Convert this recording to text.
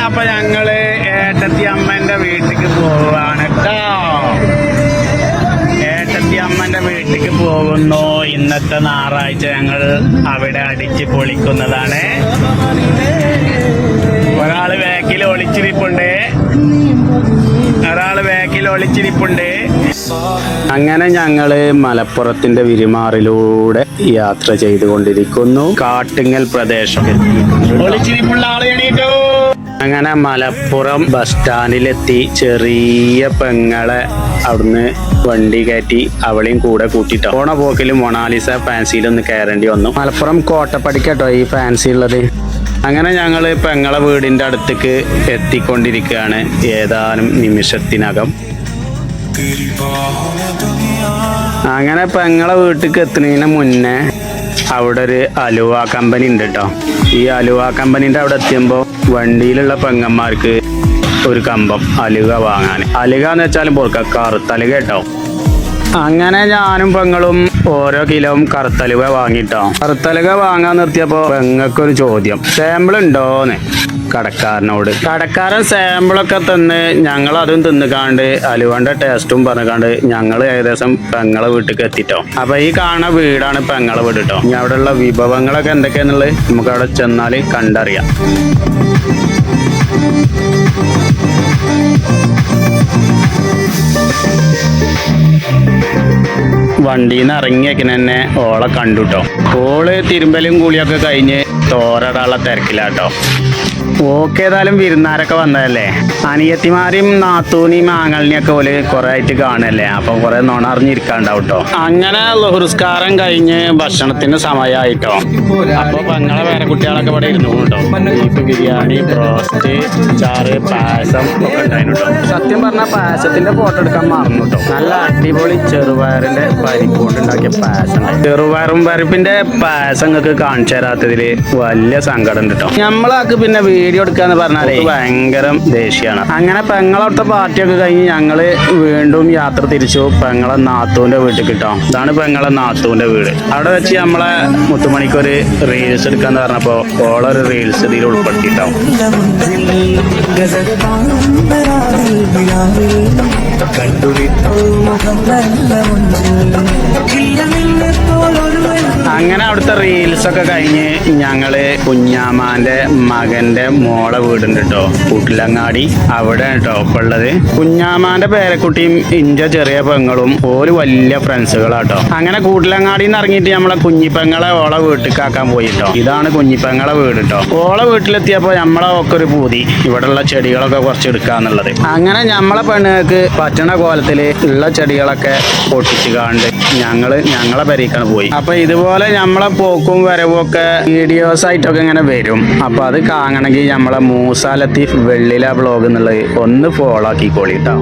അപ്പൊ ഞങ്ങള് ഏട്ടത്തി അമ്മന്റെ വീട്ടിക്ക് പോവാണ് കേട്ടോ. ഏട്ടത്തി അമ്മന്റെ വീട്ടിക്ക് പോകുന്നു. ഇന്നത്തെ ഞായറാഴ്ച ഞങ്ങൾ അവിടെ അടിച്ച് പൊളിക്കുന്നതാണ്. ഒരാള് ബാക്കിൽ ഒളിച്ചിരിപ്പുണ്ട്. അങ്ങനെ ഞങ്ങള് മലപ്പുറത്തിന്റെ വിരിമാറിലൂടെ യാത്ര ചെയ്തുകൊണ്ടിരിക്കുന്നു. കാട്ടുങ്ങൽ പ്രദേശം ഒളിച്ചിരിപ്പുള്ള ആള് എണീറ്റു. അങ്ങനെ മലപ്പുറം ബസ് സ്റ്റാൻഡിലെത്തി. ചെറിയ പെങ്ങളെ അവിടുന്ന് വണ്ടി കയറ്റി അവളെയും കൂടെ കൂട്ടിട്ടോ. പോണ പോക്കിലും മൊണാലിസ ഫാൻസിയിലൊന്ന് കയറേണ്ടി വന്നു. മലപ്പുറം കോട്ടപ്പടിക്കട്ടോ ഈ ഫാൻസി ഉള്ളത്. അങ്ങനെ ഞങ്ങൾ പെങ്ങളെ വീടിന്റെ അടുത്തേക്ക് എത്തിക്കൊണ്ടിരിക്കുകയാണ് ഏതാനും നിമിഷത്തിനകം. അങ്ങനെ പെങ്ങളെ വീട്ടിലേക്ക് എത്തുന്നതിന് മുന്നേ അവിടെ ഒരു അലുവ കമ്പനി ഉണ്ട് കേട്ടോ. ഈ അലുവ കമ്പനിന്റെ അവിടെ എത്തിയുമ്പോൾ വണ്ടിയിലുള്ള പെങ്ങന്മാർക്ക് ഒരു കമ്പം അലുവ വാങ്ങാൻ. അലുവ എന്ന് വെച്ചാലും പോർക്ക കറുത്തലുവ കേട്ടോ. അങ്ങനെ ഞാനും പെങ്ങളും ഓരോ കിലോ കറുത്തലുവ വാങ്ങിട്ടോ. കറുത്തലുവ വാങ്ങാൻ നിർത്തിയപ്പോ പെങ്ങൾക്കൊരു ചോദ്യം, സാമ്പിൾ ഉണ്ടോന്ന് കടക്കാരനോട്. കടക്കാരൻ സാമ്പിളൊക്കെ തന്ന് ഞങ്ങൾ അതും തിന്നുകാണ്ട് അലുവന്റെ ടേസ്റ്റും പറഞ്ഞുകാണ്ട് ഞങ്ങൾ ഏകദേശം പെങ്ങളെ വീട്ടിലേക്ക് എത്തിട്ടോ. അപ്പൊ ഈ കാണുന്ന വീടാണ് പെങ്ങളെ വീട് കേട്ടോ. ഇനി അവിടെയുള്ള വിഭവങ്ങളൊക്കെ എന്തൊക്കെയാന്നുള്ളത് നമുക്ക് അവിടെ ചെന്നാല് കണ്ടറിയാം. വണ്ടിന്ന് ഇറങ്ങിയേക്കിന് തന്നെ ഓളെ കണ്ടുട്ടോ. ഓള് തിരുമ്പലും കൂലിയൊക്കെ കഴിഞ്ഞ് തോരടാനുള്ള തിരക്കിലാട്ടോ. ഓക്കേതായാലും വിരുന്നാരൊക്കെ വന്നതല്ലേ. അനിയത്തിമാരെയും നാത്തൂനെയും ആങ്ങളിനെയൊക്കെ ഓല് കുറെ ആയിട്ട് കാണല്ലേ. അപ്പൊ കുറെ നുണ അറിഞ്ഞിരിക്കാണ്ടാവും കേട്ടോ. അങ്ങനെ ലുഹുസ്കാരം കഴിഞ്ഞ് ഭക്ഷണത്തിന് സമയമായിട്ടോ. അപ്പൊ പെങ്ങളെ വേറെ കുട്ടികളൊക്കെ ഇവിടെ ഇരുന്നു കേട്ടോ. ബീഫ് ബിരിയാണി, ബ്രോസ്റ്റ്, ചാറ്, പായസം ഒക്കെ ഉണ്ടായിരുന്നു കേട്ടോ. സത്യം പറഞ്ഞാൽ പായസത്തിന്റെ ഫോട്ടോ എടുക്കാൻ മറന്നു കേട്ടോ. നല്ല അടിപൊളി ചെറുപയറിന്റെ പരിപ്പ് കൊണ്ട് ഉണ്ടാക്കിയ പായസം. ചെറുപയറും പരിപ്പിന്റെ പായസം നിങ്ങൾക്ക് കാണിച്ചു തരാത്തതില് വലിയ സങ്കടം ഉണ്ട് കേട്ടോ. നമ്മളാക്ക് പിന്നെ വീഡിയോ എടുക്കാന്ന് പറഞ്ഞാലേ ഭയങ്കര ദേഷ്യമാണ്. അങ്ങനെ പെങ്ങളവിടുത്തെ പാർട്ടിയൊക്കെ കഴിഞ്ഞ് ഞങ്ങള് വീണ്ടും യാത്ര തിരിച്ചു പെങ്ങളെ നാത്തൂന്റെ വീട്ടിൽ കിട്ടോ. ഇതാണ് പെങ്ങളെ നാത്തൂന്റെ വീട്. അവിടെ വെച്ച് നമ്മളെ മുത്തുമണിക്കൊരു റീൽസ് എടുക്കാന്ന് പറഞ്ഞപ്പോ ഓളൊരു റീൽസ് ഇതിൽ ഉൾപ്പെടുത്തിട്ടോ. അങ്ങനെ അവിടുത്തെ റീൽസ് ഒക്കെ കഴിഞ്ഞ് ഞങ്ങള് കുഞ്ഞാമാന്റെ മകന്റെ മോളെ വീടുണ്ട് കേട്ടോ, കൂട്ടിലങ്ങാടി. അവിടെ കേട്ടോ ഇപ്പൊ ഉള്ളത്. കുഞ്ഞാമാന്റെ പേരക്കുട്ടിയും ഇന്റെ ചെറിയ പെങ്ങളും ഓര് വലിയ ഫ്രണ്ട്സുകളാട്ടോ. അങ്ങനെ കൂട്ടിലങ്ങാടിന്ന് ഇറങ്ങിയിട്ട് നമ്മളെ കുഞ്ഞിപ്പെങ്ങളെ ഓളെ വീട്ടിലേക്കാക്കാൻ പോയിട്ടോ. ഇതാണ് കുഞ്ഞിപ്പെങ്ങളെ വീട് കേട്ടോ. ഓളെ വീട്ടിലെത്തിയപ്പോ നമ്മളെ ഒക്കെ ഒരു പൂതി ഇവിടെയുള്ള ചെടികളൊക്കെ കുറച്ച് എടുക്കാന്നുള്ളത്. അങ്ങനെ നമ്മളെ പെണ്ണുങ്ങൾക്ക് പറ്റണ കോലത്തില് ഉള്ള ചെടികളൊക്കെ പൊട്ടിച്ച് കാണ്ട് ഞങ്ങളെ പെരീക്കാണ് പോയി. അപ്പൊ ഇതുപോലെ നമ്മളെ പോക്കും വരവും ഒക്കെ വീഡിയോസ് ആയിട്ടൊക്കെ ഇങ്ങനെ വരും. അപ്പൊ അത് കാണണമെങ്കിൽ നമ്മളെ മൂസ ലത്തീഫ് വെള്ളില വ്ളോഗ് എന്നുള്ളത് ഒന്ന് ഫോളോ ആക്കിക്കോളിട്ടോ.